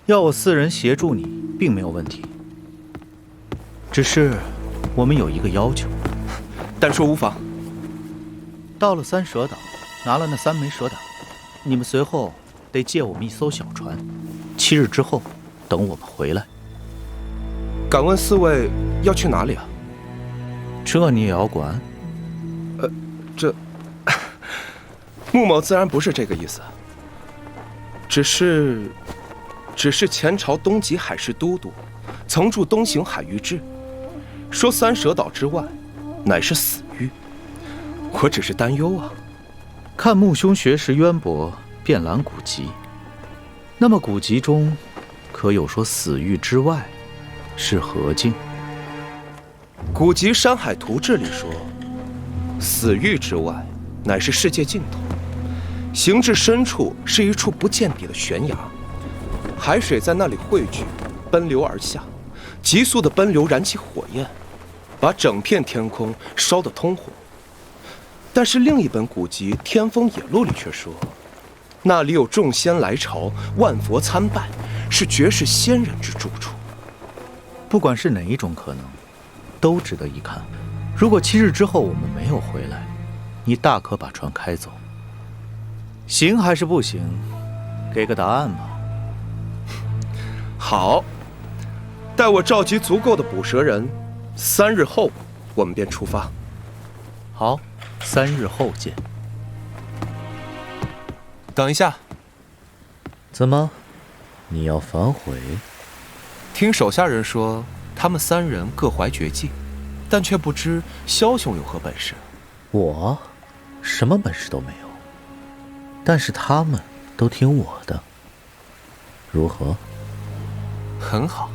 要我4人协助你，并没有问题。只是我们有一个要求。但说无妨。到了三蛇岛，拿了那3枚蛇胆，你们随后得借我们一艘小船，7日之后等我们回来。敢问4位要去哪里啊？这你也要管？这穆某自然不是这个意思，只是前朝东极海事都督曾驻东行海域志，说三蛇岛之外乃是死域，我只是担忧啊。看穆兄学识渊博，遍览古籍，那么古籍中可有说死域之外是何境？古籍《山海图志》里说，死域之外乃是世界尽头，行至深处是一处不见底的悬崖，海水在那里汇聚，奔流而下，急速的奔流燃起火焰，把整片天空烧得通红。但是另一本古籍《天风野录》里却说，那里有众仙来朝，万佛参拜，是绝世仙人之住处。不管是哪一种可能，都值得一看。如果7日之后我们没有回来，你大可把船开走。行还是不行？给个答案吧。好，待我召集足够的捕蛇人，3日后我们便出发。好，3日后见。等一下，怎么，你要反悔？听手下人说，他们3人各怀绝技，但却不知枭雄有何本事。我什么本事都没有，但是他们都听我的，如何？很好。